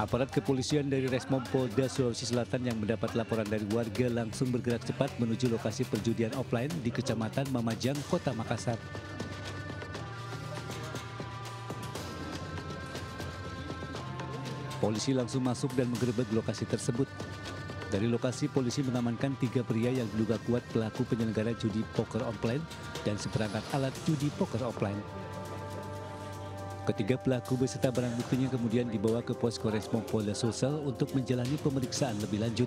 Aparat kepolisian dari Resmob Polda Sulawesi Selatan yang mendapat laporan dari warga langsung bergerak cepat menuju lokasi perjudian offline di Kecamatan Mamajang, Kota Makassar. Polisi langsung masuk dan menggerebek lokasi tersebut. Dari lokasi, polisi mengamankan 3 pria yang diduga kuat pelaku penyelenggara judi poker online dan seperangkat alat judi poker offline. Ketiga pelaku beserta barang buktinya kemudian dibawa ke Posko Resmob Polda Sulsel untuk menjalani pemeriksaan lebih lanjut.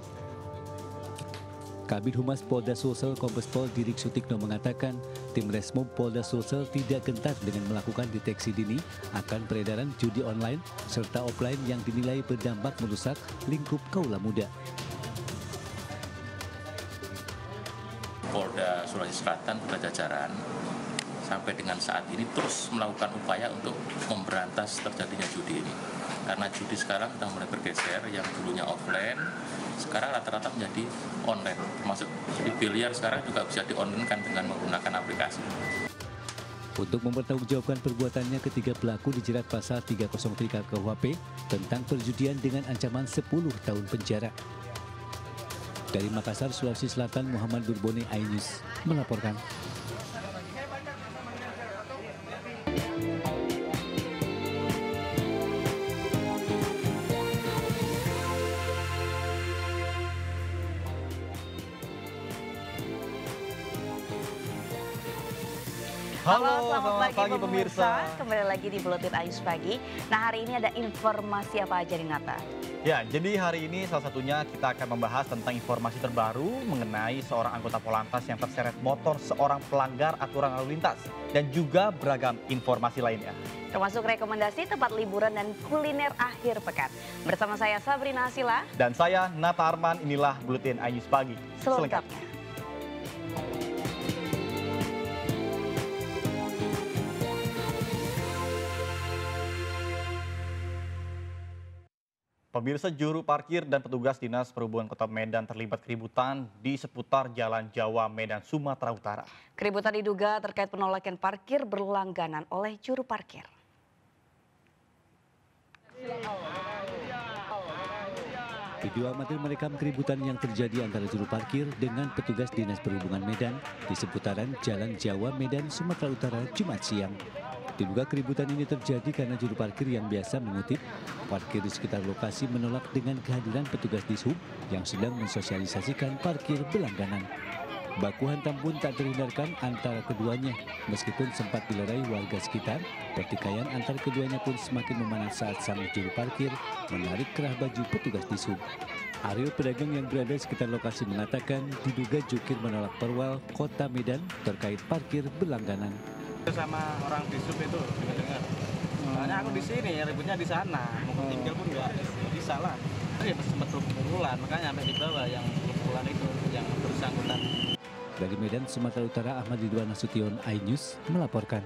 Kabid Humas Polda Sulsel Kombes Pol Didik Sutikno mengatakan, tim Resmob Polda Sulsel tidak gentar dengan melakukan deteksi dini akan peredaran judi online serta offline yang dinilai berdampak merusak lingkup kaula muda. Polda Sulawesi Selatan beserta jajaran sampai dengan saat ini terus melakukan upaya untuk memberantas terjadinya judi ini. Karena judi sekarang sudah mulai bergeser, yang dulunya offline, sekarang rata-rata menjadi online. Termasuk di biliar sekarang juga bisa di-online-kan dengan menggunakan aplikasi. Untuk mempertanggungjawabkan perbuatannya, ketiga pelaku dijerat pasal 303 KUHP tentang perjudian dengan ancaman 10 tahun penjara. Dari Makassar, Sulawesi Selatan, Muhammad Durbone, iNews melaporkan. Halo, selamat pagi pemirsa. Kembali lagi di Buletin iNews Pagi. Nah, hari ini ada informasi apa aja nih, Nata? Ya, jadi hari ini salah satunya kita akan membahas tentang informasi terbaru mengenai seorang anggota Polantas yang terseret motor seorang pelanggar aturan lalu lintas dan juga beragam informasi lainnya. Termasuk rekomendasi tempat liburan dan kuliner akhir pekan. Bersama saya Sabrina Asila. Dan saya Nata Arman, inilah Buletin iNews Pagi. Selengkapnya. Pemirsa, juru parkir dan petugas Dinas Perhubungan Kota Medan terlibat keributan di seputar Jalan Jawa Medan, Sumatera Utara. Keributan diduga terkait penolakan parkir berlangganan oleh juru parkir. Video amatir merekam keributan yang terjadi antara juru parkir dengan petugas Dinas Perhubungan Medan di seputaran Jalan Jawa Medan, Sumatera Utara, Jumat siang. Diduga keributan ini terjadi karena juru parkir yang biasa mengutip parkir di sekitar lokasi menolak dengan kehadiran petugas Dishub yang sedang mensosialisasikan parkir berlangganan. Baku hantam pun tak terhindarkan antara keduanya, meskipun sempat dilerai warga sekitar. Pertikaian antar keduanya pun semakin memanas saat sang juru parkir menarik kerah baju petugas Dishub. Ariel, pedagang yang berada di sekitar lokasi, mengatakan diduga jukir menolak perwal Kota Medan terkait parkir berlangganan. Sama orang Dishub itu dengar. Soalnya aku di sini, ributnya di sana. Mau tinggal pun nggak bisa lah. Jadi sempat pukulan, makanya sampai di bawah yang pukulan itu yang bersangkutan. Dari Medan, Sumatera Utara, Ahmad Ridwan Nasution, iNews melaporkan.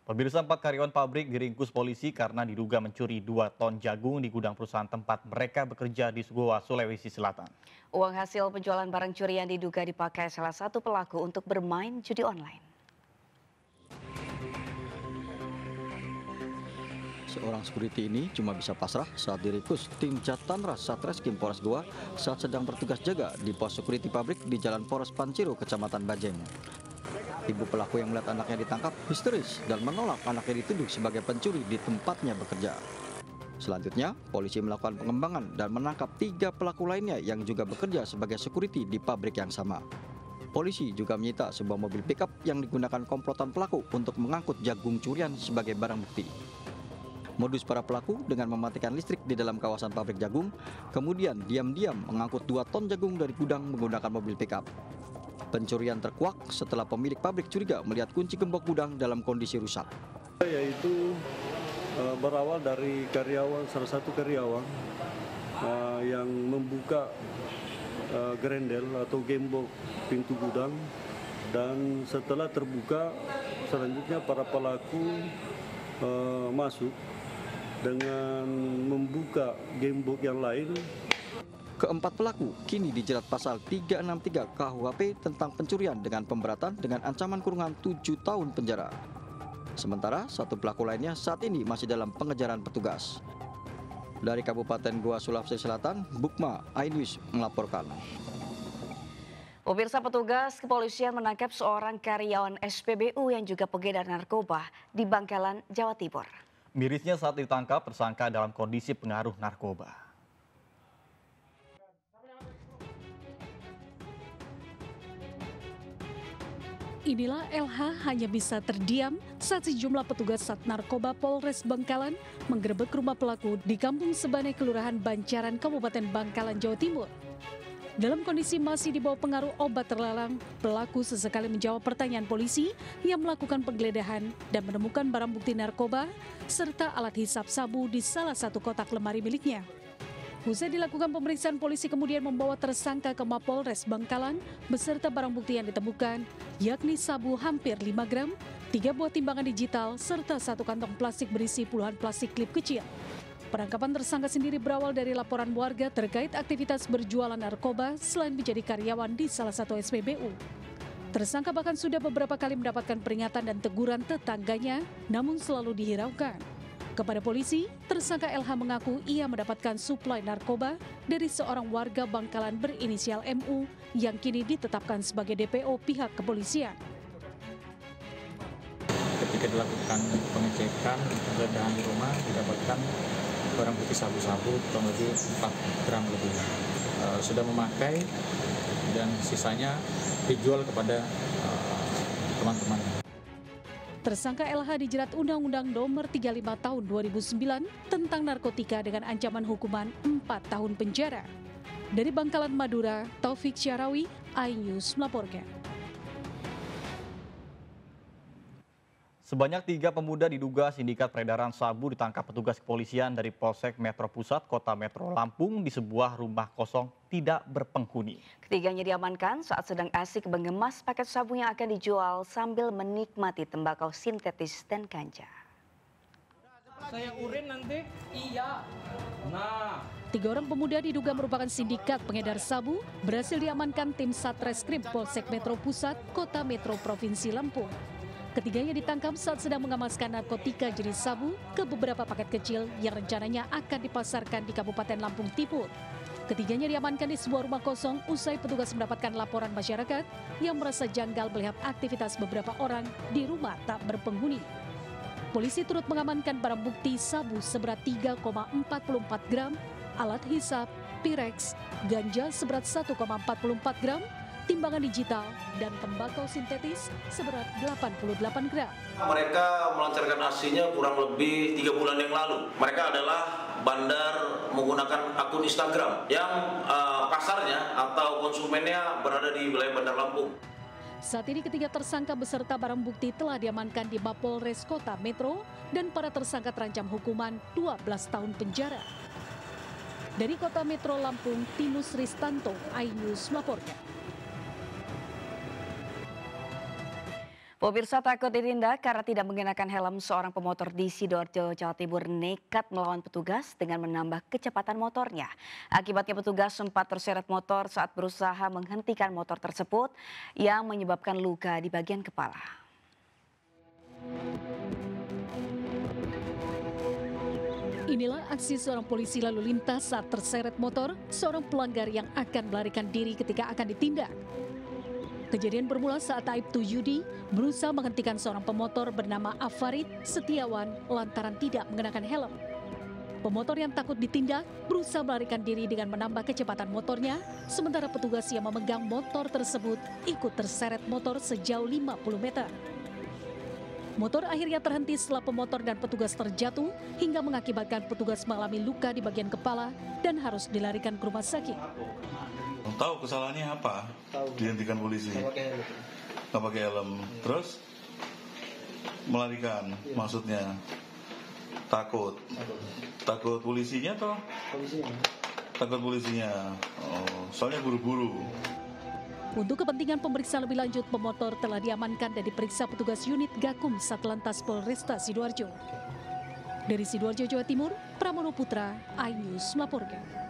Pemirsa, 4 karyawan pabrik diringkus polisi karena diduga mencuri 2 ton jagung di gudang perusahaan tempat mereka bekerja di Goa, Sulawesi Selatan. Uang hasil penjualan barang curian diduga dipakai salah satu pelaku untuk bermain judi online. Seorang security ini cuma bisa pasrah saat diringkus tim Jatanras Satreskrim Polres Goa saat sedang bertugas jaga di pos security pabrik di Jalan Polres Panciro, Kecamatan Bajeng. Ibu pelaku yang melihat anaknya ditangkap histeris dan menolak anaknya dituduh sebagai pencuri di tempatnya bekerja. Selanjutnya, polisi melakukan pengembangan dan menangkap 3 pelaku lainnya yang juga bekerja sebagai security di pabrik yang sama. Polisi juga menyita sebuah mobil pickup yang digunakan komplotan pelaku untuk mengangkut jagung curian sebagai barang bukti. Modus para pelaku dengan mematikan listrik di dalam kawasan pabrik jagung, kemudian diam-diam mengangkut 2 ton jagung dari gudang menggunakan mobil pickup. Pencurian terkuak setelah pemilik pabrik curiga melihat kunci gembok gudang dalam kondisi rusak. Yaitu berawal dari salah satu karyawan yang membuka grendel atau gembok pintu gudang, dan setelah terbuka selanjutnya para pelaku masuk dengan membuka gembok yang lain. Keempat pelaku kini dijerat pasal 363 KUHP tentang pencurian dengan pemberatan dengan ancaman kurungan 7 tahun penjara. Sementara satu pelaku lainnya saat ini masih dalam pengejaran petugas. Dari Kabupaten Goa, Sulawesi Selatan, Bukma Ainus melaporkan. Pemirsa, petugas kepolisian menangkap seorang karyawan SPBU yang juga pengedar narkoba di Bangkalan, Jawa Timur. Mirisnya saat ditangkap, tersangka dalam kondisi pengaruh narkoba. Inilah LH hanya bisa terdiam saat sejumlah petugas Sat Narkoba Polres Bangkalan menggerebek rumah pelaku di Kampung Sebane, Kelurahan Bancaran, Kabupaten Bangkalan, Jawa Timur. Dalam kondisi masih di bawah pengaruh obat terlarang, pelaku sesekali menjawab pertanyaan polisi yang melakukan penggeledahan dan menemukan barang bukti narkoba serta alat hisap sabu di salah satu kotak lemari miliknya. Usai dilakukan pemeriksaan, polisi kemudian membawa tersangka ke Mapolres Bangkalan beserta barang bukti yang ditemukan, yakni sabu hampir 5 gram, 3 buah timbangan digital, serta 1 kantong plastik berisi puluhan plastik klip kecil. Penangkapan tersangka sendiri berawal dari laporan warga terkait aktivitas berjualan narkoba selain menjadi karyawan di salah satu SPBU. Tersangka bahkan sudah beberapa kali mendapatkan peringatan dan teguran tetangganya, namun selalu dihiraukan. Kepada polisi, tersangka LH mengaku ia mendapatkan suplai narkoba dari seorang warga Bangkalan berinisial MU yang kini ditetapkan sebagai DPO pihak kepolisian. Ketika dilakukan pengecekan penggeledahan di rumah, didapatkan barang bukti sabu-sabu kurang lebih 4 gram lebih. Sudah memakai dan sisanya dijual kepada teman-teman. Tersangka LH dijerat Undang-Undang Nomor 35 Tahun 2009 tentang narkotika dengan ancaman hukuman 4 tahun penjara. Dari Bangkalan, Madura, Taufik Syarawi, iNews melaporkan. Sebanyak 3 pemuda diduga sindikat peredaran sabu ditangkap petugas kepolisian dari Polsek Metro Pusat, Kota Metro Lampung di sebuah rumah kosong tidak berpenghuni. Ketiganya diamankan saat sedang asik mengemas paket sabu yang akan dijual sambil menikmati tembakau sintetis dan ganja. Saya urin nanti? Iya. Nah. 3 orang pemuda diduga merupakan sindikat pengedar sabu berhasil diamankan tim Satreskrim Polsek Metro Pusat, Kota Metro Provinsi Lampung. Ketiganya ditangkap saat sedang mengamaskan narkotika jenis sabu ke beberapa paket kecil yang rencananya akan dipasarkan di Kabupaten Lampung Timur. Ketiganya diamankan di sebuah rumah kosong usai petugas mendapatkan laporan masyarakat yang merasa janggal melihat aktivitas beberapa orang di rumah tak berpenghuni. Polisi turut mengamankan barang bukti sabu seberat 3,44 gram, alat hisap, pirex, ganja seberat 1,44 gram, timbangan digital, dan tembakau sintetis seberat 88 gram. Mereka melancarkan aksinya kurang lebih 3 bulan yang lalu. Mereka adalah bandar menggunakan akun Instagram yang pasarnya atau konsumennya berada di wilayah Bandar Lampung. Saat ini ketiga tersangka beserta barang bukti telah diamankan di Mapolres Kota Metro dan para tersangka terancam hukuman 12 tahun penjara. Dari Kota Metro Lampung, Tinus Ristanto, iNews melaporkan. Pemirsa, takut ditindak karena tidak mengenakan helm, seorang pemotor di Sidoarjo, Jawa Timur nekat melawan petugas dengan menambah kecepatan motornya. Akibatnya petugas sempat terseret motor saat berusaha menghentikan motor tersebut yang menyebabkan luka di bagian kepala. Inilah aksi seorang polisi lalu lintas saat terseret motor seorang pelanggar yang akan melarikan diri ketika akan ditindak. Kejadian bermula saat Aibtu Yudi berusaha menghentikan seorang pemotor bernama Afarid Setiawan lantaran tidak mengenakan helm. Pemotor yang takut ditindak berusaha melarikan diri dengan menambah kecepatan motornya, sementara petugas yang memegang motor tersebut ikut terseret motor sejauh 50 meter. Motor akhirnya terhenti setelah pemotor dan petugas terjatuh hingga mengakibatkan petugas mengalami luka di bagian kepala dan harus dilarikan ke rumah sakit. Tahu kesalahannya apa? Tahu. Dihentikan polisi. Nggak pakai helm. Terus melarikan, maksudnya takut. Takut polisinya toh? Polisinya. Takut polisinya. Oh, soalnya buru-buru. Untuk kepentingan pemeriksaan lebih lanjut, pemotor telah diamankan dan diperiksa petugas unit Gakum Satlantas Polresta Sidoarjo. Dari Sidoarjo, Jawa Timur, Pramono Putra, iNews melaporkan.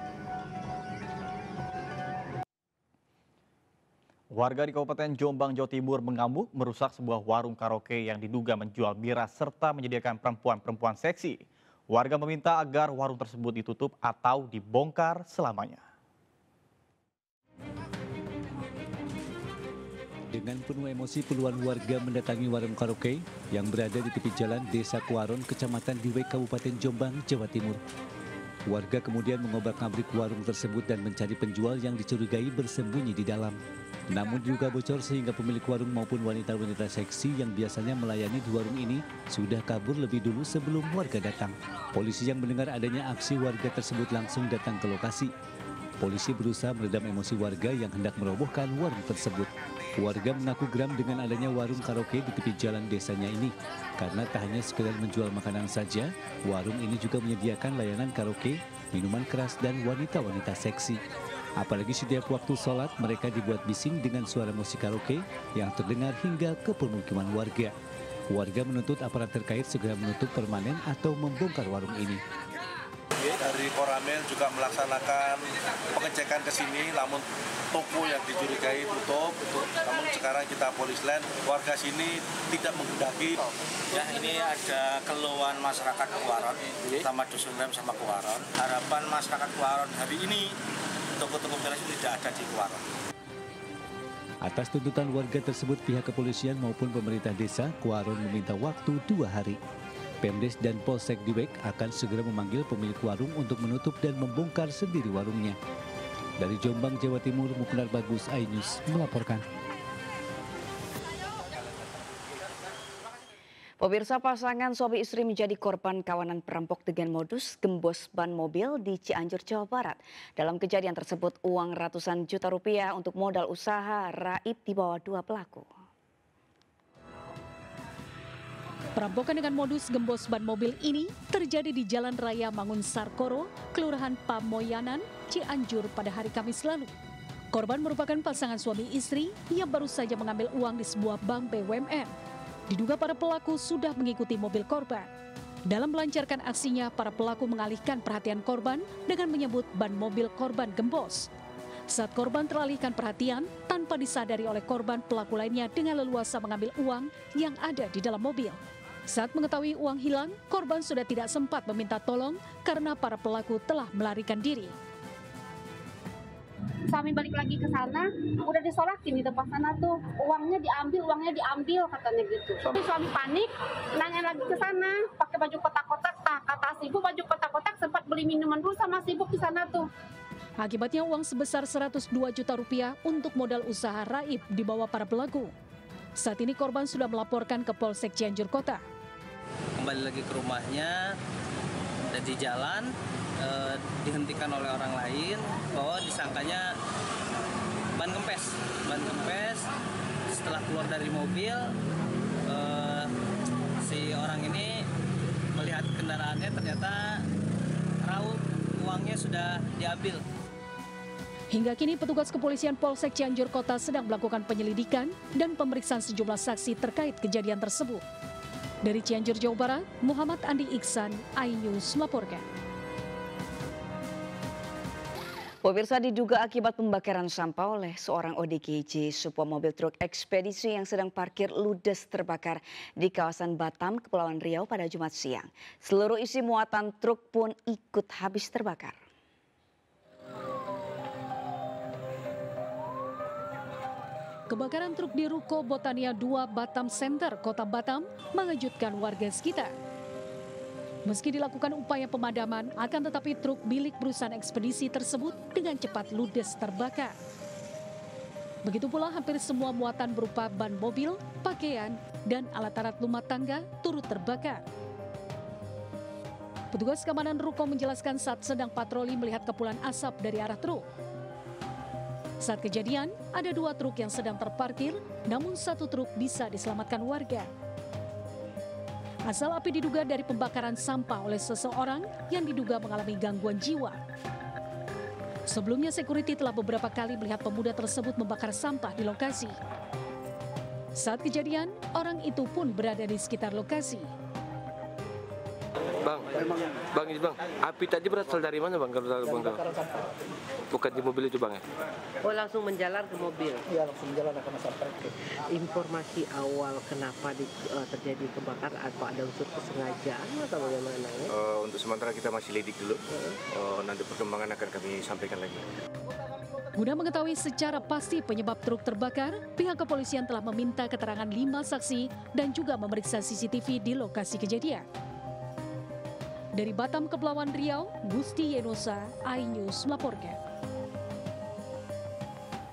Warga di Kabupaten Jombang, Jawa Timur mengamuk merusak sebuah warung karaoke yang diduga menjual miras serta menyediakan perempuan-perempuan seksi. Warga meminta agar warung tersebut ditutup atau dibongkar selamanya. Dengan penuh emosi puluhan warga mendatangi warung karaoke yang berada di tepi jalan Desa Kuaron, Kecamatan Diwek, Kabupaten Jombang, Jawa Timur. Warga kemudian mengobrak-abrik warung tersebut dan mencari penjual yang dicurigai bersembunyi di dalam. Namun diduga bocor sehingga pemilik warung maupun wanita-wanita seksi yang biasanya melayani di warung ini sudah kabur lebih dulu sebelum warga datang. Polisi yang mendengar adanya aksi warga tersebut langsung datang ke lokasi. Polisi berusaha meredam emosi warga yang hendak merobohkan warung tersebut. Warga mengaku geram dengan adanya warung karaoke di tepi jalan desanya ini. Karena tak hanya sekedar menjual makanan saja, warung ini juga menyediakan layanan karaoke, minuman keras, dan wanita-wanita seksi. Apalagi setiap waktu sholat, mereka dibuat bising dengan suara musik karaoke yang terdengar hingga ke permukiman warga. Warga menuntut aparat terkait segera menutup permanen atau membongkar warung ini. Dari Koramil juga melaksanakan pengecekan ke sini, namun toko yang dicurigai tutup. Namun sekarang kita Polisland, warga sini tidak menghendaki. Ya, ini ada keluhan masyarakat Kuaron, terutama Dusun Lem sama Kuaron. Harapan masyarakat Kuaron hari ini, toko-toko miras tidak ada di Kuaron. Atas tuntutan warga tersebut, pihak kepolisian maupun pemerintah desa Kuaron meminta waktu 2 hari. Pemdes dan Polsek Diwek akan segera memanggil pemilik warung untuk menutup dan membongkar sendiri warungnya. Dari Jombang, Jawa Timur, Muknar Bagus, iNews melaporkan. Pemirsa, pasangan suami istri menjadi korban kawanan perampok dengan modus gembos ban mobil di Cianjur, Jawa Barat. Dalam kejadian tersebut, uang ratusan juta rupiah untuk modal usaha raib dibawa 2 pelaku. Perampokan dengan modus gembos ban mobil ini terjadi di Jalan Raya Mangun Sarkoro, Kelurahan Pamoyanan, Cianjur pada hari Kamis lalu. Korban merupakan pasangan suami istri yang baru saja mengambil uang di sebuah bank BUMN. Diduga para pelaku sudah mengikuti mobil korban. Dalam melancarkan aksinya, para pelaku mengalihkan perhatian korban dengan menyebut ban mobil korban gembos. Saat korban teralihkan perhatian, tanpa disadari oleh korban, pelaku lainnya dengan leluasa mengambil uang yang ada di dalam mobil. Saat mengetahui uang hilang, korban sudah tidak sempat meminta tolong karena para pelaku telah melarikan diri. Suami balik lagi ke sana, udah disolakin di tempat sana tuh, uangnya diambil katanya gitu. Suami panik, nanya lagi ke sana, pakai baju kotak-kotak, kata si ibu baju kotak-kotak, sempat beli minuman dulu sama si ibu di sana tuh. Akibatnya uang sebesar 102 juta rupiah untuk modal usaha raib dibawa para pelaku. Saat ini korban sudah melaporkan ke Polsek Cianjur Kota. Kembali lagi ke rumahnya, dan di jalan dihentikan oleh orang lain bahwa disangkanya ban kempes. Setelah keluar dari mobil, si orang ini melihat kendaraannya ternyata raub, uangnya sudah diambil. Hingga kini petugas kepolisian Polsek Cianjur Kota sedang melakukan penyelidikan dan pemeriksaan sejumlah saksi terkait kejadian tersebut. Dari Cianjur, Jawa Barat, Muhammad Andi Iksan, iNews melaporkan. Pemirsa, diduga akibat pembakaran sampah oleh seorang ODGJ, sebuah mobil truk ekspedisi yang sedang parkir ludes terbakar di kawasan Batam, Kepulauan Riau pada Jumat siang. Seluruh isi muatan truk pun ikut habis terbakar. Kebakaran truk di Ruko Botania 2 Batam Center, Kota Batam, mengejutkan warga sekitar. Meski dilakukan upaya pemadaman, akan tetapi truk milik perusahaan ekspedisi tersebut dengan cepat ludes terbakar. Begitu pula hampir semua muatan berupa ban mobil, pakaian, dan alat-alat rumah tangga turut terbakar. Petugas keamanan Ruko menjelaskan saat sedang patroli melihat kepulan asap dari arah truk. Saat kejadian, ada 2 truk yang sedang terparkir, namun 1 truk bisa diselamatkan warga. Asal api diduga dari pembakaran sampah oleh seseorang yang diduga mengalami gangguan jiwa. Sebelumnya, security telah beberapa kali melihat pemuda tersebut membakar sampah di lokasi. Saat kejadian, orang itu pun berada di sekitar lokasi. Bang, api tadi berasal dari mana bang? Bukan di mobil itu bang ya? Oh langsung menjalar ke mobil? Iya langsung menjalar ke sampai. Informasi awal kenapa terjadi kebakaran atau ada unsur kesengajaan atau bagaimana? Untuk sementara kita masih lidik dulu. Nanti perkembangan akan kami sampaikan lagi. Guna mengetahui secara pasti penyebab truk terbakar, pihak kepolisian telah meminta keterangan 5 saksi dan juga memeriksa CCTV di lokasi kejadian. Dari Batam, Kepulauan Riau, Gusti Yenosa, iNews melaporkan.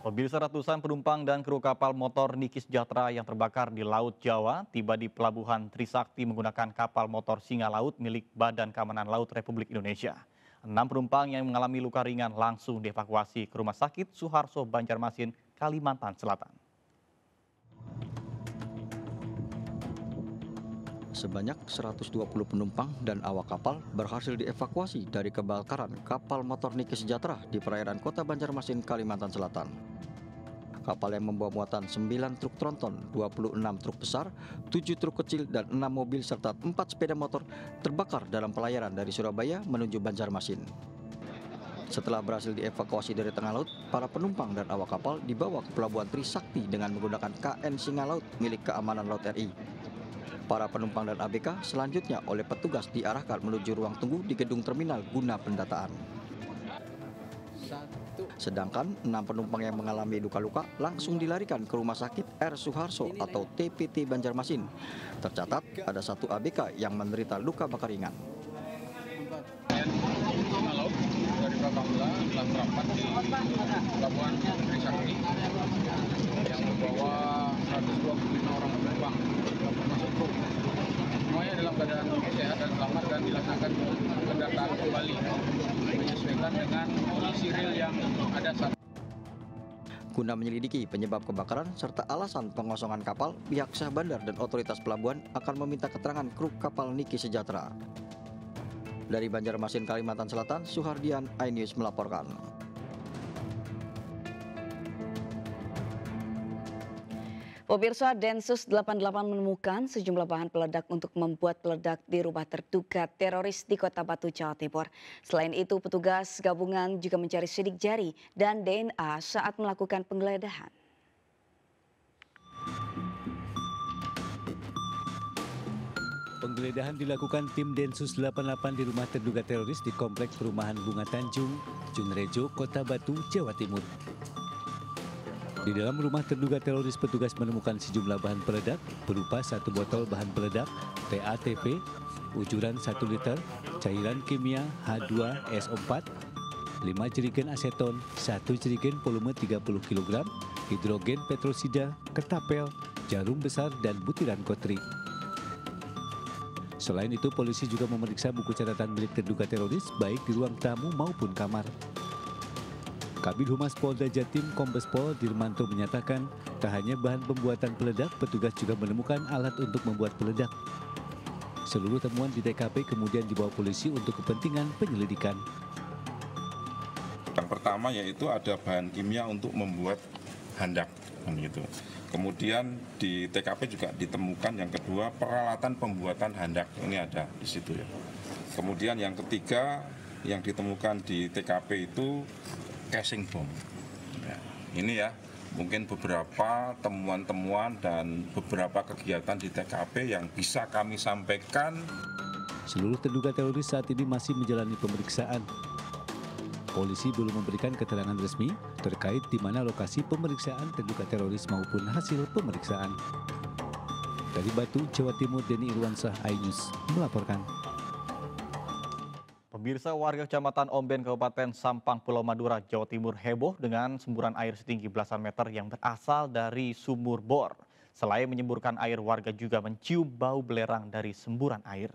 Pemirsa, ratusan penumpang dan kru kapal motor Niki Sejahtera yang terbakar di Laut Jawa tiba di Pelabuhan Trisakti menggunakan kapal motor Singa Laut milik Badan Keamanan Laut Republik Indonesia. 6 penumpang yang mengalami luka ringan langsung dievakuasi ke Rumah Sakit Suharto Banjarmasin, Kalimantan Selatan. Sebanyak 120 penumpang dan awak kapal berhasil dievakuasi dari kebakaran kapal motor Niki Sejahtera di perairan Kota Banjarmasin, Kalimantan Selatan. Kapal yang membawa muatan 9 truk tronton, 26 truk besar, 7 truk kecil, dan 6 mobil serta 4 sepeda motor terbakar dalam pelayaran dari Surabaya menuju Banjarmasin. Setelah berhasil dievakuasi dari tengah laut, para penumpang dan awak kapal dibawa ke Pelabuhan Trisakti dengan menggunakan KN Singa Laut milik Keamanan Laut RI. Para penumpang dan ABK selanjutnya oleh petugas diarahkan menuju ruang tunggu di gedung terminal guna pendataan. Sedangkan 6 penumpang yang mengalami luka-luka langsung dilarikan ke Rumah Sakit R. Suharto atau TPT Banjarmasin. Tercatat ada 1 ABK yang menderita luka bakar ringan. Dari Bakamla telah merapat di Pelabuhan Trisakti yang membawa 125 orang penumpang termasuk kru. Semuanya dalam keadaan sehat dan selamat dan dilaksanakan pendataan kembali menyesuaikan dengan kondisi real yang ada saat. Guna menyelidiki penyebab kebakaran serta alasan pengosongan kapal, pihak Syah Bandar dan otoritas pelabuhan akan meminta keterangan kru kapal Niki Sejahtera. Dari Banjarmasin, Kalimantan Selatan, Suhardian, iNews melaporkan. Pemirsa, Densus 88 menemukan sejumlah bahan peledak untuk membuat peledak di rumah terduga teroris di Kota Batu, Jawa Timur. Selain itu, petugas gabungan juga mencari sidik jari dan DNA saat melakukan penggeledahan. Penggeledahan dilakukan tim Densus 88 di rumah terduga teroris di Kompleks Perumahan Bunga Tanjung, Junrejo, Kota Batu, Jawa Timur. Di dalam rumah terduga teroris, petugas menemukan sejumlah bahan peledak berupa 1 botol bahan peledak TATP, ukuran 1 liter, cairan kimia H2SO4, 5 jerigen aseton, 1 jerigen volume 30 kg, hidrogen petrosida, ketapel, jarum besar, dan butiran kotri. Selain itu, polisi juga memeriksa buku catatan milik terduga teroris baik di ruang tamu maupun kamar. Kabid Humas Polda Jatim Kombes Pol Dirmanto menyatakan, tak hanya bahan pembuatan peledak, petugas juga menemukan alat untuk membuat peledak. Seluruh temuan di TKP kemudian dibawa polisi untuk kepentingan penyelidikan. Yang pertama yaitu ada bahan kimia untuk membuat handak, gitu. Kemudian di TKP juga ditemukan yang kedua peralatan pembuatan handak, ini ada di situ ya. Kemudian yang ketiga yang ditemukan di TKP itu casing bom. Ya, ini ya mungkin beberapa temuan-temuan dan beberapa kegiatan di TKP yang bisa kami sampaikan. Seluruh terduga teroris saat ini masih menjalani pemeriksaan. Polisi belum memberikan keterangan resmi terkait di mana lokasi pemeriksaan terduga teroris maupun hasil pemeriksaan. Dari Batu, Jawa Timur, Denny Irwansyah, iNews melaporkan. Pemirsa, warga Kecamatan Omben, Kabupaten Sampang, Pulau Madura, Jawa Timur heboh dengan semburan air setinggi belasan meter yang berasal dari sumur bor. Selain menyemburkan air, warga juga mencium bau belerang dari semburan air.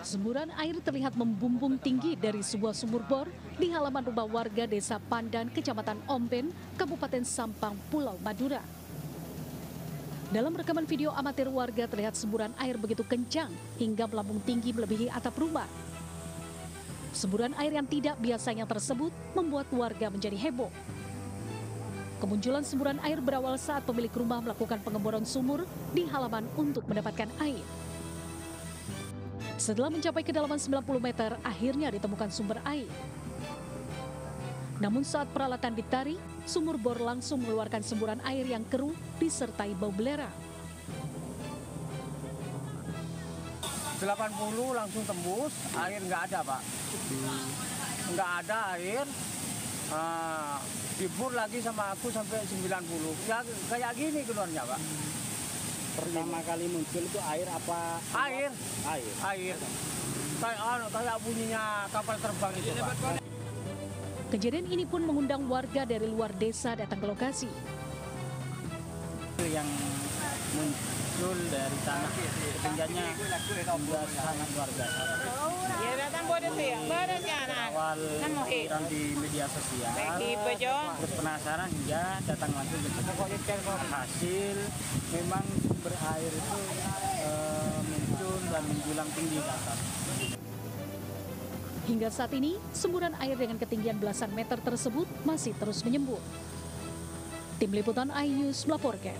Semburan air terlihat membumbung tinggi dari sebuah sumur bor di halaman rumah warga Desa Pandan, Kecamatan Omben, Kabupaten Sampang, Pulau Madura. Dalam rekaman video amatir warga terlihat semburan air begitu kencang hingga melambung tinggi melebihi atap rumah. Semburan air yang tidak biasanya tersebut membuat warga menjadi heboh. Kemunculan semburan air berawal saat pemilik rumah melakukan pengeboran sumur di halaman untuk mendapatkan air. Setelah mencapai kedalaman 90 meter, akhirnya ditemukan sumber air. Namun saat peralatan ditarik, sumur bor langsung mengeluarkan semburan air yang keruh disertai bau belerang. 80 langsung tembus, air nggak ada Pak. Nggak ada air, dibur lagi sama aku sampai 90. Ya kayak gini keluarnya Pak. Pertama kali muncul itu air apa? Air. Kayak bunyinya kapal terbang itu Pak. Kejadian ini pun mengundang warga dari luar desa datang ke lokasi. Yang muncul dari tanah ketinggiannya sudah sangat luar biasa. Awal viral di media sosial, terus penasaran hingga datang langsung ke hasil memang sumber air itu muncul dan menjulang tinggi ke atas. Hingga saat ini, semburan air dengan ketinggian belasan meter tersebut masih terus menyembur. Tim Liputan iNews melaporkan.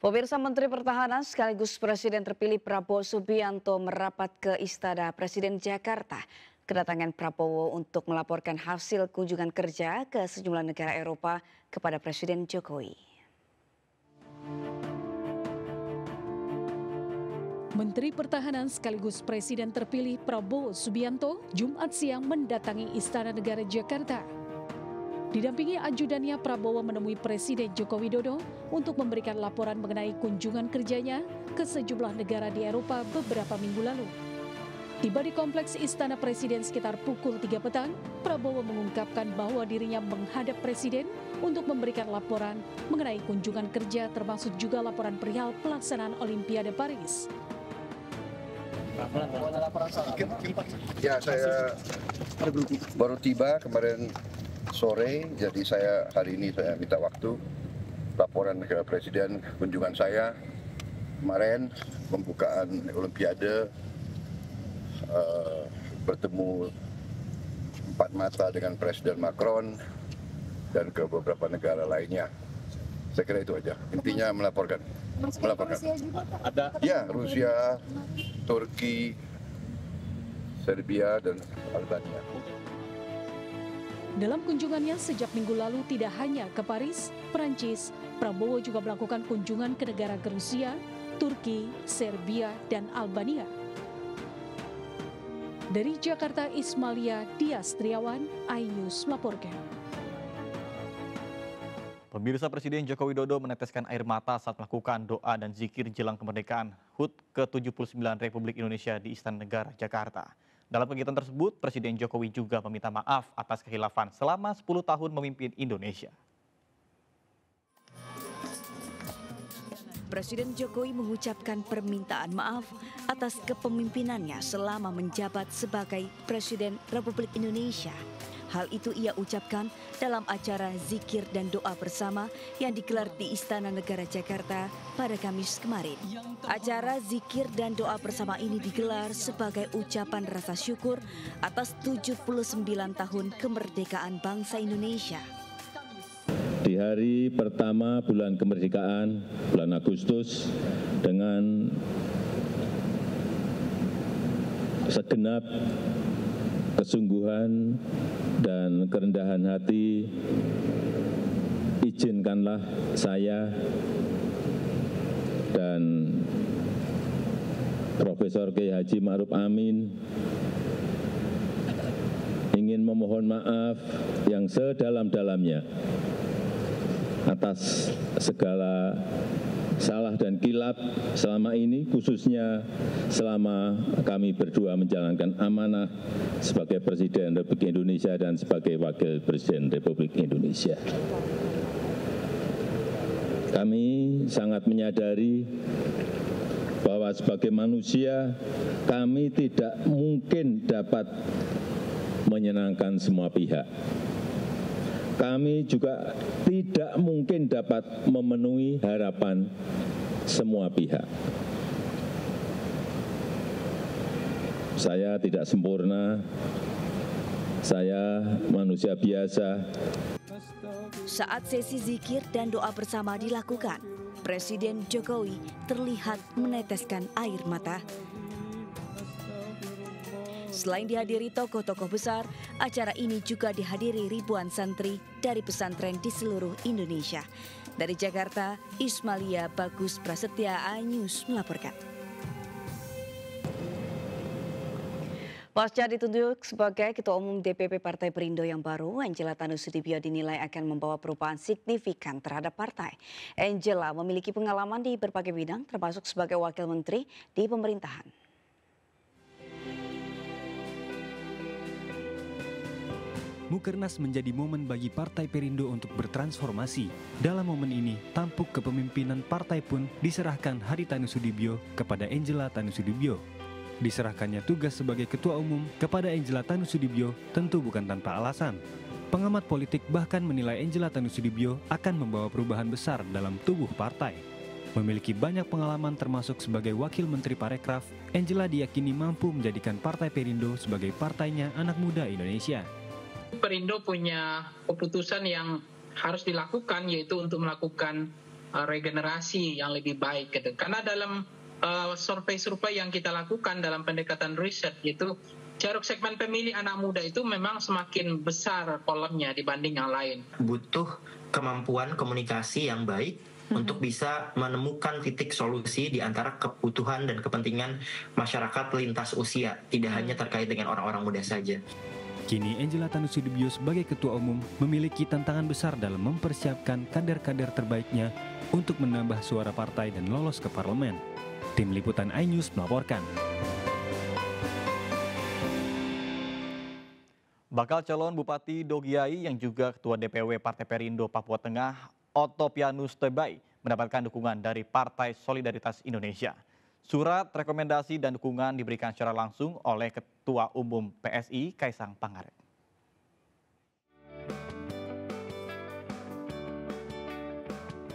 Pemirsa, Menteri Pertahanan sekaligus Presiden terpilih Prabowo Subianto merapat ke Istana Presiden Jakarta. Kedatangan Prabowo untuk melaporkan hasil kunjungan kerja ke sejumlah negara Eropa kepada Presiden Jokowi. Menteri Pertahanan sekaligus Presiden terpilih Prabowo Subianto Jumat siang mendatangi Istana Negara Jakarta. Didampingi ajudannya, Prabowo menemui Presiden Joko Widodo untuk memberikan laporan mengenai kunjungan kerjanya ke sejumlah negara di Eropa beberapa minggu lalu. Tiba di kompleks Istana Presiden sekitar pukul 3 petang, Prabowo mengungkapkan bahwa dirinya menghadap Presiden untuk memberikan laporan mengenai kunjungan kerja termasuk juga laporan perihal pelaksanaan Olimpiade Paris. Ya, saya baru tiba kemarin sore, jadi saya hari ini saya minta waktu laporan ke Presiden kunjungan saya kemarin, pembukaan Olimpiade, bertemu empat mata dengan Presiden Macron dan ke beberapa negara lainnya. Saya kira itu aja. Intinya melaporkan. Ada ya, Rusia, Turki, Serbia dan Albania. Dalam kunjungannya sejak minggu lalu tidak hanya ke Paris, Perancis, Prabowo juga melakukan kunjungan ke negara Rusia, Turki, Serbia, dan Albania. Dari Jakarta, Ismalia Dias Triawan, iNews melaporkan. Pemirsa, Presiden Joko Widodo meneteskan air mata saat melakukan doa dan zikir jelang kemerdekaan HUT ke-79 Republik Indonesia di Istana Negara, Jakarta. Dalam kegiatan tersebut, Presiden Jokowi juga meminta maaf atas kehilafan selama 10 tahun memimpin Indonesia. Presiden Jokowi mengucapkan permintaan maaf atas kepemimpinannya selama menjabat sebagai Presiden Republik Indonesia. Hal itu ia ucapkan dalam acara zikir dan doa bersama yang digelar di Istana Negara Jakarta pada Kamis kemarin. Acara zikir dan doa bersama ini digelar sebagai ucapan rasa syukur atas 79 tahun kemerdekaan bangsa Indonesia. Di hari pertama bulan kemerdekaan, bulan Agustus, dengan segenap kesungguhan dan kerendahan hati, izinkanlah saya dan Profesor Kiai Haji Ma'ruf Amin ingin memohon maaf yang sedalam-dalamnya atas segala salah dan kilap selama ini, khususnya selama kami berdua menjalankan amanah sebagai Presiden Republik Indonesia dan sebagai Wakil Presiden Republik Indonesia. Kami sangat menyadari bahwa sebagai manusia kami tidak mungkin dapat menyenangkan semua pihak. Kami juga tidak mungkin dapat memenuhi harapan semua pihak. Saya tidak sempurna, saya manusia biasa. Saat sesi zikir dan doa bersama dilakukan, Presiden Jokowi terlihat meneteskan air mata. Selain dihadiri tokoh-tokoh besar, acara ini juga dihadiri ribuan santri dari pesantren di seluruh Indonesia. Dari Jakarta, Ismalia Bagus Prasetya, iNews melaporkan. Pasca ditunjuk sebagai Ketua Umum DPP Partai Perindo yang baru, Angela Tanusudibio dinilai akan membawa perubahan signifikan terhadap partai. Angela memiliki pengalaman di berbagai bidang, termasuk sebagai Wakil Menteri di pemerintahan. Mukernas menjadi momen bagi Partai Perindo untuk bertransformasi. Dalam momen ini, tampuk kepemimpinan partai pun diserahkan Hari Tanusudibio kepada Angela Tanusudibio. Diserahkannya tugas sebagai Ketua Umum kepada Angela Tanusudibio tentu bukan tanpa alasan. Pengamat politik bahkan menilai Angela Tanusudibio akan membawa perubahan besar dalam tubuh partai. Memiliki banyak pengalaman termasuk sebagai Wakil Menteri Parekraf, Angela diyakini mampu menjadikan Partai Perindo sebagai partainya anak muda Indonesia. Perindo punya keputusan yang harus dilakukan, yaitu untuk melakukan regenerasi yang lebih baik. Gitu. Karena dalam survei-survei yang kita lakukan dalam pendekatan riset, yaitu ceruk segmen pemilih anak muda itu memang semakin besar kolomnya dibanding yang lain. Butuh kemampuan komunikasi yang baik untuk bisa menemukan titik solusi di antara kebutuhan dan kepentingan masyarakat lintas usia, tidak hanya terkait dengan orang-orang muda saja. Kini Angela Tanusudibio sebagai Ketua Umum memiliki tantangan besar dalam mempersiapkan kader-kader terbaiknya untuk menambah suara partai dan lolos ke parlemen. Tim Liputan iNews melaporkan. Bakal calon Bupati Dogiai yang juga Ketua DPW Partai Perindo Papua Tengah, Ottopianus Tebai, mendapatkan dukungan dari Partai Solidaritas Indonesia. Surat rekomendasi dan dukungan diberikan secara langsung oleh Ketua Umum PSI Kaisang Pangarep.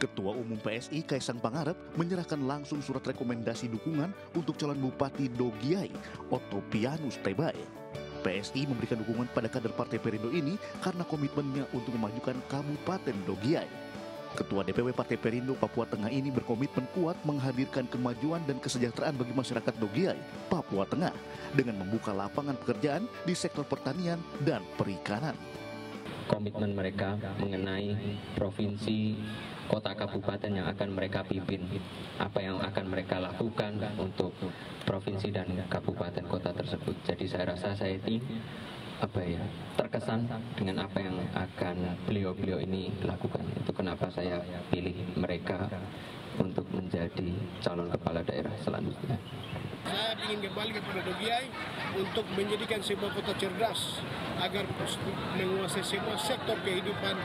Ketua Umum PSI Kaisang Pangarep menyerahkan langsung surat rekomendasi dukungan untuk calon Bupati Dogiai, Ottopianus Tebai. PSI memberikan dukungan pada kader Partai Perindo ini karena komitmennya untuk memajukan Kabupaten Dogiai. Ketua DPW Partai Perindo Papua Tengah ini berkomitmen kuat menghadirkan kemajuan dan kesejahteraan bagi masyarakat Dogiai, Papua Tengah, dengan membuka lapangan pekerjaan di sektor pertanian dan perikanan. Komitmen mereka mengenai provinsi, kota kabupaten yang akan mereka pimpin, apa yang akan mereka lakukan untuk provinsi dan kabupaten kota tersebut. Jadi saya rasa saya ini terkesan dengan apa yang akan beliau-beliau ini lakukan. Itu kenapa saya pilih mereka untuk menjadi calon kepala daerah selanjutnya. Saya ingin kembali kepada Dogiai untuk menjadikan sebuah kota cerdas agar menguasai semua sektor kehidupan,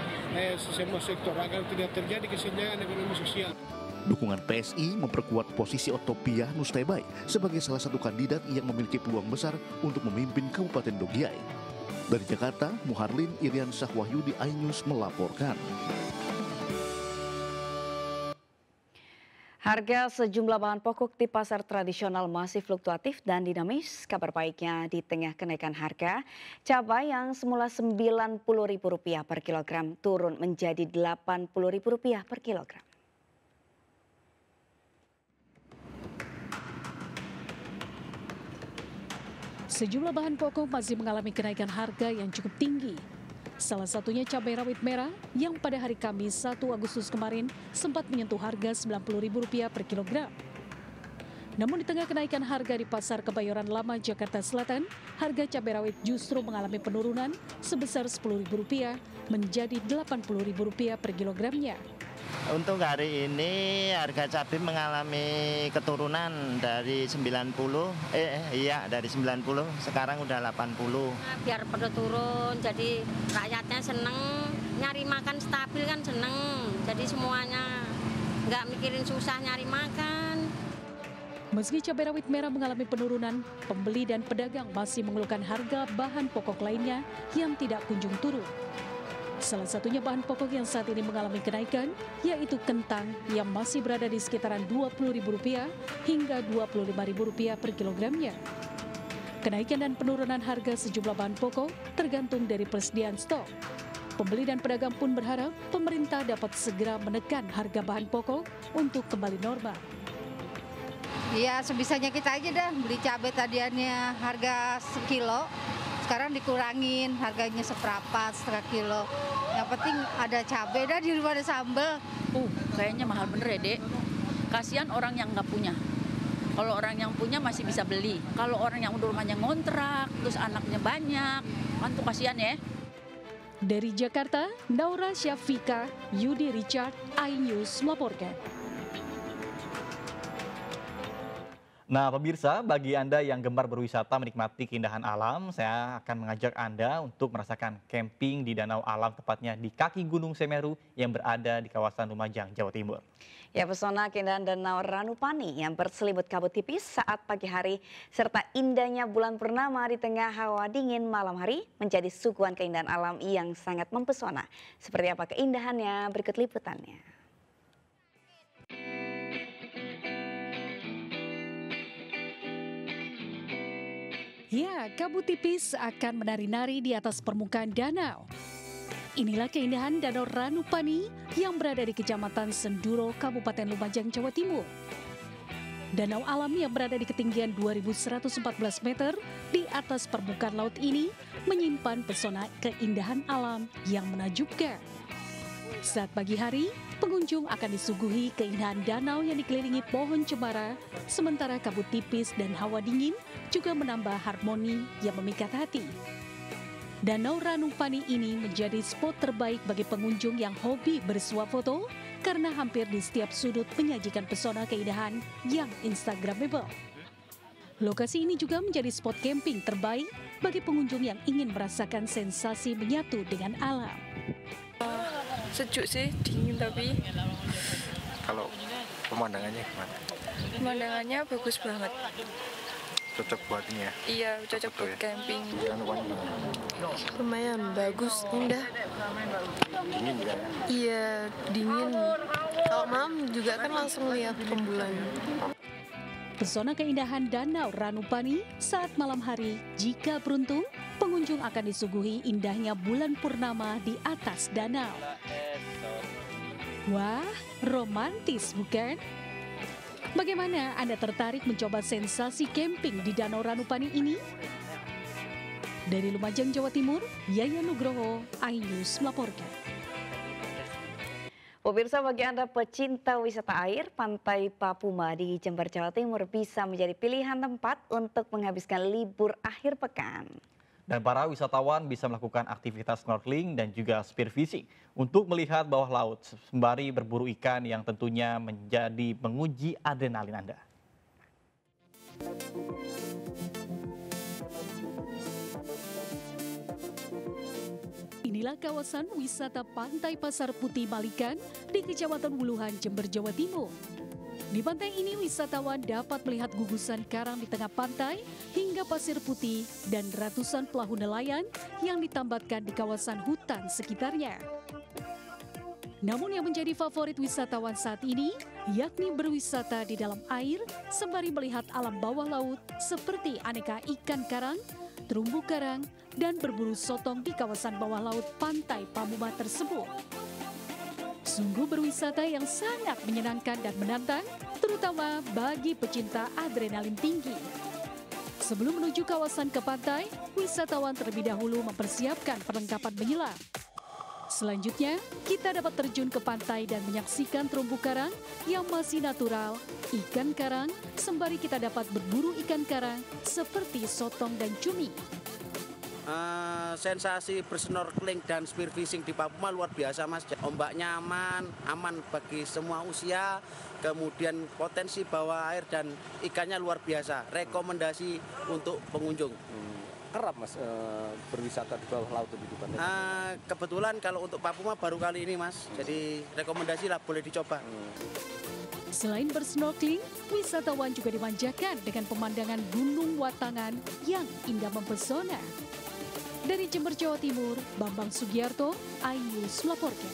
semua sektor agar tidak terjadi kesenjangan ekonomi sosial. Dukungan PSI memperkuat posisi Ottopianus Tebai sebagai salah satu kandidat yang memiliki peluang besar untuk memimpin Kabupaten Dogiai. Dari Jakarta, Muharlin Iriansyah Wahyudi, iNews melaporkan. Harga sejumlah bahan pokok di pasar tradisional masih fluktuatif dan dinamis. Kabar baiknya di tengah kenaikan harga, cabai yang semula Rp90.000 per kilogram turun menjadi Rp80.000 per kilogram. Sejumlah bahan pokok masih mengalami kenaikan harga yang cukup tinggi. Salah satunya cabai rawit merah yang pada hari Kamis 1 Agustus kemarin sempat menyentuh harga Rp90.000 per kilogram. Namun di tengah kenaikan harga di Pasar Kebayoran Lama, Jakarta Selatan, harga cabai rawit justru mengalami penurunan sebesar Rp10.000 menjadi Rp80.000 per kilogramnya. Untuk hari ini harga cabai mengalami keturunan dari 90, dari 90 sekarang udah 80. Biar pada turun, jadi rakyatnya seneng, nyari makan stabil kan seneng, jadi semuanya nggak mikirin susah nyari makan. Meski cabai rawit merah mengalami penurunan, pembeli dan pedagang masih mengeluhkan harga bahan pokok lainnya yang tidak kunjung turun. Salah satunya bahan pokok yang saat ini mengalami kenaikan, yaitu kentang yang masih berada di sekitaran Rp20.000 hingga Rp25.000 per kilogramnya. Kenaikan dan penurunan harga sejumlah bahan pokok tergantung dari persediaan stok. Pembeli dan pedagang pun berharap pemerintah dapat segera menekan harga bahan pokok untuk kembali normal. Ya sebisanya kita aja dah, beli cabai tadiannya harga sekilo, sekarang dikurangin harganya seperempat, setengah kilo. Yang penting ada cabai dah di rumah, ada sambal. Kayaknya mahal bener ya, Dek. Kasihan orang yang nggak punya. Kalau orang yang punya masih bisa beli. Kalau orang yang udah rumahnya ngontrak, terus anaknya banyak, kan tuh kasihan ya. Dari Jakarta, Naura Syafika, Yudi Richard, iNews melaporkan. Nah pemirsa, bagi Anda yang gemar berwisata menikmati keindahan alam, saya akan mengajak Anda untuk merasakan camping di Danau Alam, tepatnya di kaki Gunung Semeru yang berada di kawasan Lumajang, Jawa Timur. Ya, pesona keindahan Danau Ranupani yang berselimut kabut tipis saat pagi hari serta indahnya bulan purnama di tengah hawa dingin malam hari menjadi suguhan keindahan alam yang sangat mempesona. Seperti apa keindahannya? Berikut liputannya. Ya, kabut tipis akan menari-nari di atas permukaan danau. Inilah keindahan Danau Ranupani yang berada di Kecamatan Senduro, Kabupaten Lumajang, Jawa Timur. Danau alam yang berada di ketinggian 2114 meter di atas permukaan laut ini menyimpan pesona keindahan alam yang menakjubkan. Saat pagi hari, pengunjung akan disuguhi keindahan danau yang dikelilingi pohon cemara, sementara kabut tipis dan hawa dingin juga menambah harmoni yang memikat hati. Danau Ranupani ini menjadi spot terbaik bagi pengunjung yang hobi bersuah foto karena hampir di setiap sudut menyajikan pesona keindahan yang instagramable. Lokasi ini juga menjadi spot camping terbaik bagi pengunjung yang ingin merasakan sensasi menyatu dengan alam. Sejuk sih, dingin tapi. Kalau pemandangannya gimana? Pemandangannya bagus banget. Cocok buat ini ya? Iya, cocok buat camping. Lumayan bagus, indah. Dingin juga ya? Iya, dingin. Kalau malam juga kan langsung lihat rembulan. Pesona keindahan Danau Ranupani saat malam hari, jika beruntung, pengunjung akan disuguhi indahnya bulan purnama di atas danau. Wah, romantis bukan? Bagaimana Anda tertarik mencoba sensasi camping di Danau Ranupani ini? Dari Lumajang, Jawa Timur, Yaya Nugroho, iNews melaporkan. Pemirsa, bagi Anda pecinta wisata air, Pantai Papuma di Jember, Jawa Timur bisa menjadi pilihan tempat untuk menghabiskan libur akhir pekan. Dan para wisatawan bisa melakukan aktivitas snorkeling dan juga spearfishing untuk melihat bawah laut sembari berburu ikan yang tentunya menjadi menguji adrenalin Anda. Inilah kawasan wisata Pantai Pasar Putih Malikan di Kecamatan Wuluhan, Jember, Jawa Timur. Di pantai ini wisatawan dapat melihat gugusan karang di tengah pantai hingga pasir putih dan ratusan perahu nelayan yang ditambatkan di kawasan hutan sekitarnya. Namun yang menjadi favorit wisatawan saat ini yakni berwisata di dalam air sembari melihat alam bawah laut seperti aneka ikan karang, terumbu karang, dan berburu sotong di kawasan bawah laut Pantai Papuma tersebut. Sungguh berwisata yang sangat menyenangkan dan menantang, terutama bagi pecinta adrenalin tinggi. Sebelum menuju kawasan ke pantai, wisatawan terlebih dahulu mempersiapkan perlengkapan menyelam. Selanjutnya, kita dapat terjun ke pantai dan menyaksikan terumbu karang yang masih natural, ikan karang, sembari kita dapat berburu ikan karang seperti sotong dan cumi. Sensasi bersnorkeling dan spearfishing di Papuma luar biasa, Mas. Ombaknya aman bagi semua usia, kemudian potensi bawah air dan ikannya luar biasa. Rekomendasi untuk pengunjung. Kerap, Mas, berwisata di bawah laut di pantai? Kebetulan kalau untuk Papuma baru kali ini, Mas. Jadi rekomendasi lah, boleh dicoba. Selain bersnorkeling, wisatawan juga dimanjakan dengan pemandangan Gunung Watangan yang indah mempesona. Dari Jember, Jawa Timur, Bambang Sugiarto, iNews melaporkan.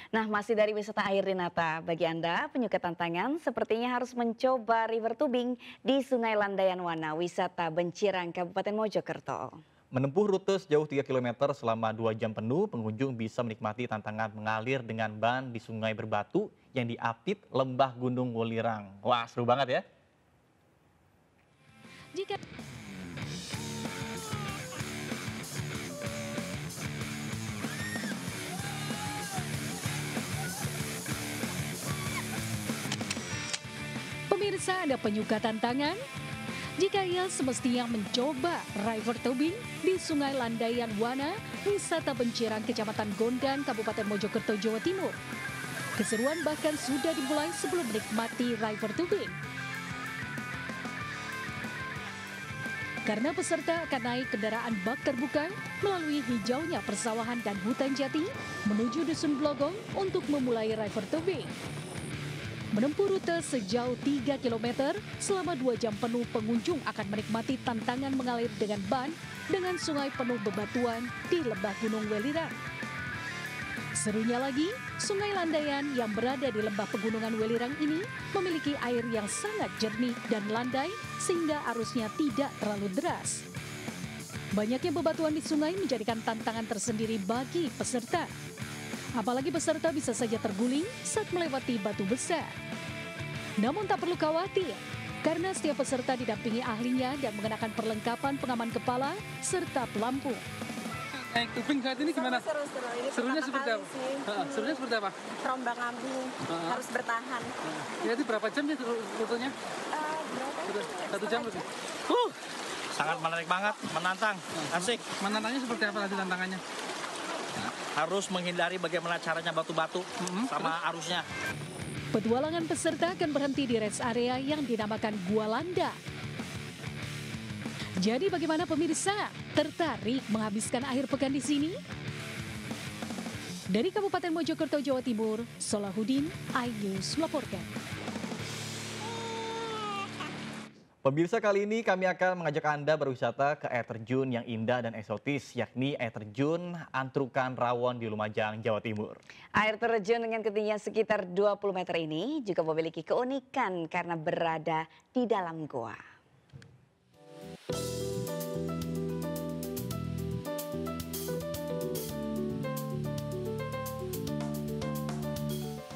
Nah, masih dari wisata air Renata, bagi Anda penyuka tantangan sepertinya harus mencoba river tubing di Sungai Landayan Wana, wisata Bencirang, Kabupaten Mojokerto. Menempuh rute sejauh 3 km selama 2 jam penuh, pengunjung bisa menikmati tantangan mengalir dengan ban di sungai berbatu yang diapit lembah Gunung Welirang. Wah, seru banget ya. Jika pemirsa Anda penyuka tantangan, jika ia semestinya mencoba river tubing di Sungai Landayan Wana, wisata Bencirang, Kecamatan Gondang, Kabupaten Mojokerto, Jawa Timur. Keseruan bahkan sudah dimulai sebelum menikmati river tubing. Karena peserta akan naik kendaraan bak terbuka melalui hijaunya persawahan dan hutan jati menuju Dusun Blogong untuk memulai river tubing. Menempuh rute sejauh 3 km selama 2 jam penuh, pengunjung akan menikmati tantangan mengalir dengan ban dengan sungai penuh bebatuan di lembah Gunung Welirang. Serunya lagi, Sungai Landayan yang berada di lembah pegunungan Welirang ini memiliki air yang sangat jernih dan landai sehingga arusnya tidak terlalu deras. Banyaknya bebatuan di sungai menjadikan tantangan tersendiri bagi peserta. Apalagi peserta bisa saja terguling saat melewati batu besar. Namun tak perlu khawatir, karena setiap peserta didampingi ahlinya dan mengenakan perlengkapan pengaman kepala serta pelampung. Naik tubing saat ini gimana? Seru-seru. Ini serunya seperti apa? Serunya seperti apa? Terombang ambing, harus bertahan. Jadi berapa jam sih rutenya? Berapa? 1 jam lebih. Sangat menarik banget, menantang, asik. Menantangnya seperti apa nanti tantangannya? Harus menghindari bagaimana caranya batu-batu sama arusnya. Petualangan peserta akan berhenti di rest area yang dinamakan Gua Landa. Jadi bagaimana pemirsa? Tertarik menghabiskan akhir pekan di sini? Dari Kabupaten Mojokerto, Jawa Timur, Solahuddin, iNews melaporkan. Pemirsa, kali ini kami akan mengajak Anda berwisata ke air terjun yang indah dan eksotis, yakni air terjun Antrukan Rawon di Lumajang, Jawa Timur. Air terjun dengan ketinggian sekitar 20 meter ini juga memiliki keunikan karena berada di dalam goa.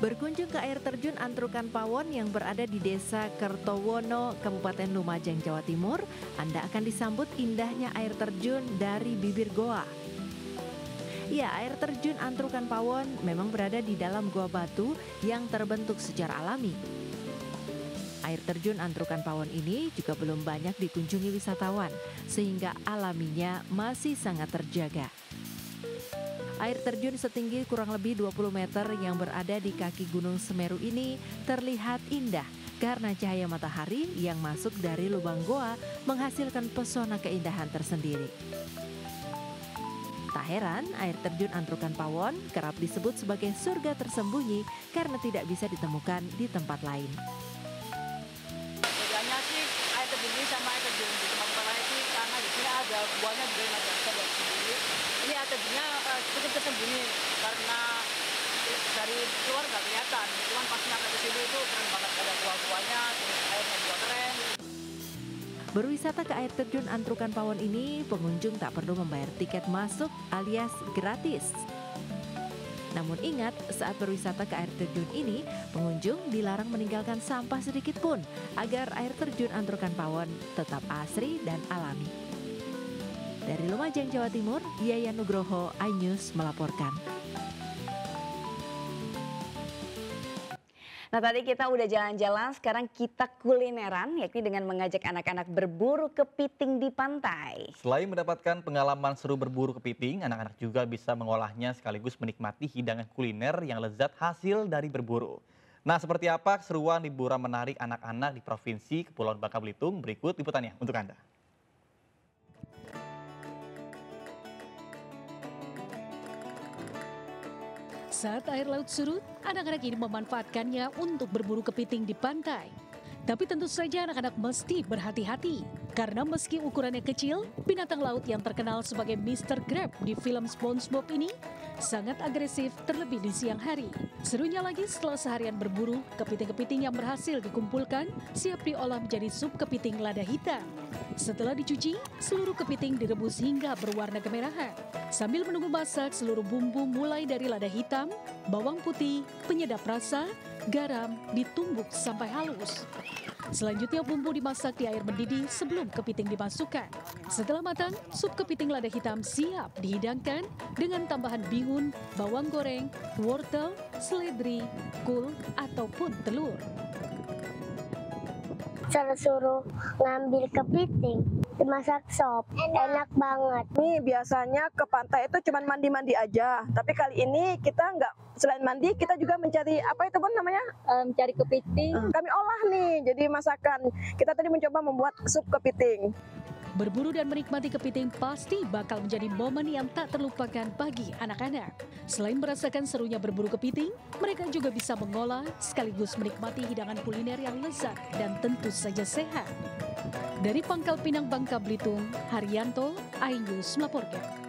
Berkunjung ke air terjun Antrukan Pawon yang berada di Desa Kertowono, Kabupaten Lumajang, Jawa Timur, Anda akan disambut indahnya air terjun dari bibir goa. Ya, air terjun Antrukan Pawon memang berada di dalam goa batu yang terbentuk secara alami. Air terjun Antrukan Pawon ini juga belum banyak dikunjungi wisatawan, sehingga alaminya masih sangat terjaga. Air terjun setinggi kurang lebih 20 meter yang berada di kaki Gunung Semeru ini terlihat indah karena cahaya matahari yang masuk dari lubang goa menghasilkan pesona keindahan tersendiri. Tak heran, air terjun Antrukan Pawon kerap disebut sebagai surga tersembunyi karena tidak bisa ditemukan di tempat lain. Bedanya sih air terjun ini sama air terjun di tempat-tempat lain sih karena di sini ada buahnya juga yang ada bisa sendiri. Ini air terjunnya cukup tersembunyi karena dari luar nggak kelihatan. Cuman pas nyampe ke sini itu keren banget, ada buah-buahnya, terus airnya juga keren. Berwisata ke air terjun Antrukan Pawon ini, pengunjung tak perlu membayar tiket masuk alias gratis. Namun ingat, saat berwisata ke air terjun ini, pengunjung dilarang meninggalkan sampah sedikit pun agar air terjun Antrukan Pawon tetap asri dan alami. Dari Lumajang, Jawa Timur, Yayan Nugroho, iNews melaporkan. Nah, tadi kita udah jalan-jalan, sekarang kita kulineran, yakni dengan mengajak anak-anak berburu kepiting di pantai. Selain mendapatkan pengalaman seru berburu kepiting, anak-anak juga bisa mengolahnya sekaligus menikmati hidangan kuliner yang lezat hasil dari berburu. Nah, seperti apa keseruan liburan menarik anak-anak di Provinsi Kepulauan Bangka Belitung? Berikut liputannya untuk Anda. Saat air laut surut, anak-anak ini memanfaatkannya untuk berburu kepiting di pantai. Tapi tentu saja anak-anak mesti berhati-hati. Karena meski ukurannya kecil, binatang laut yang terkenal sebagai Mr. Crab di film SpongeBob ini sangat agresif terlebih di siang hari. Serunya lagi setelah seharian berburu, kepiting-kepiting yang berhasil dikumpulkan siap diolah menjadi sup kepiting lada hitam. Setelah dicuci, seluruh kepiting direbus hingga berwarna kemerahan. Sambil menunggu masak, seluruh bumbu mulai dari lada hitam, bawang putih, penyedap rasa, garam ditumbuk sampai halus. Selanjutnya bumbu dimasak di air mendidih sebelum kepiting dimasukkan. Setelah matang, sup kepiting lada hitam siap dihidangkan dengan tambahan bihun, bawang goreng, wortel, seledri, kul, ataupun telur. Suruh ngambil kepiting, dimasak sop, enak banget. Nih biasanya ke pantai itu cuma mandi-mandi aja, tapi kali ini kita nggak, selain mandi kita juga mencari apa itu pun namanya? Mencari kepiting. Kami olah nih, jadi masakan. Kita tadi mencoba membuat sup kepiting. Berburu dan menikmati kepiting pasti bakal menjadi momen yang tak terlupakan bagi anak-anak. Selain merasakan serunya berburu kepiting, mereka juga bisa mengolah sekaligus menikmati hidangan kuliner yang lezat dan tentu saja sehat. Dari Pangkal Pinang, Bangka Belitung, Haryanto, iNews melaporkan.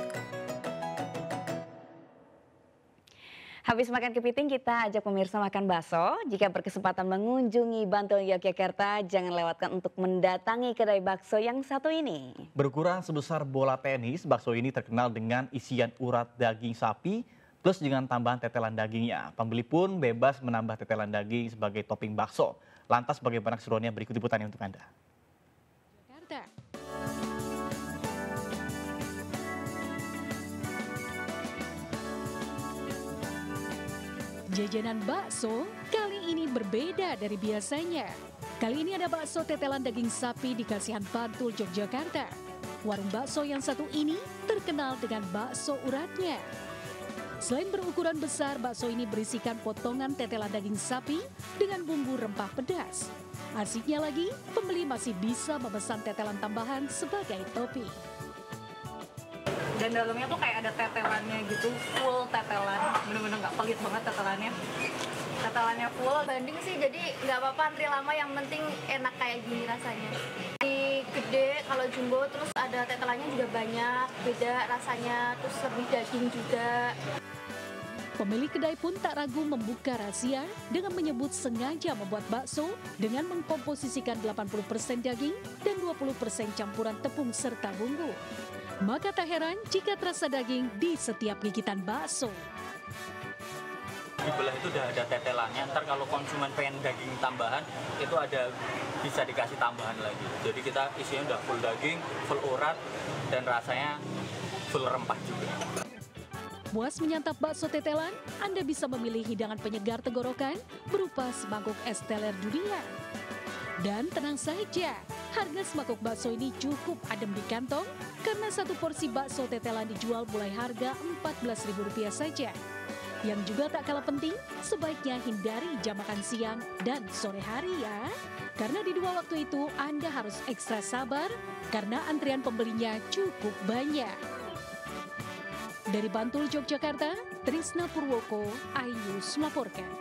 Habis makan kepiting, kita ajak pemirsa makan bakso. Jika berkesempatan mengunjungi Bantul, Yogyakarta, jangan lewatkan untuk mendatangi kedai bakso yang satu ini. Berukuran sebesar bola tenis, bakso ini terkenal dengan isian urat daging sapi plus dengan tambahan tetelan dagingnya. Pembeli pun bebas menambah tetelan daging sebagai topping bakso. Lantas bagaimana keseruannya, berikut liputannya untuk Anda. Jakarta. Jajanan bakso kali ini berbeda dari biasanya. Kali ini ada bakso tetelan daging sapi di Kasihan Bantul, Yogyakarta. Warung bakso yang satu ini terkenal dengan bakso uratnya. Selain berukuran besar, bakso ini berisikan potongan tetelan daging sapi dengan bumbu rempah pedas. Asiknya lagi, pembeli masih bisa memesan tetelan tambahan sebagai topping. Dan dalamnya tuh kayak ada tetelannya gitu, full tetelan, bener-bener nggak pelit banget tetelannya full. Banding sih, jadi nggak apa-apa antri lama, yang penting enak kayak gini rasanya. Di gede, kalau jumbo terus ada tetelannya juga banyak, beda rasanya, terus lebih daging juga. Pemilik kedai pun tak ragu membuka rahasia dengan menyebut sengaja membuat bakso dengan mengkomposisikan 80% daging dan 20% campuran tepung serta bumbu. Maka tak heran jika terasa daging di setiap gigitan bakso. Di belah itu udah ada tetelannya, ntar kalau konsumen pengen daging tambahan, itu ada bisa dikasih tambahan lagi. Jadi kita isinya udah full daging, full urat, dan rasanya full rempah juga. Puas menyantap bakso tetelan, Anda bisa memilih hidangan penyegar tenggorokan berupa semangkuk es teler dunia. Dan tenang saja, harga semangkuk bakso ini cukup adem di kantong karena satu porsi bakso tetelan dijual mulai harga Rp14.000 saja. Yang juga tak kalah penting, sebaiknya hindari jam makan siang dan sore hari ya. Karena di dua waktu itu Anda harus ekstra sabar karena antrian pembelinya cukup banyak. Dari Bantul, Yogyakarta, Trisna Purwoko, iNews melaporkan.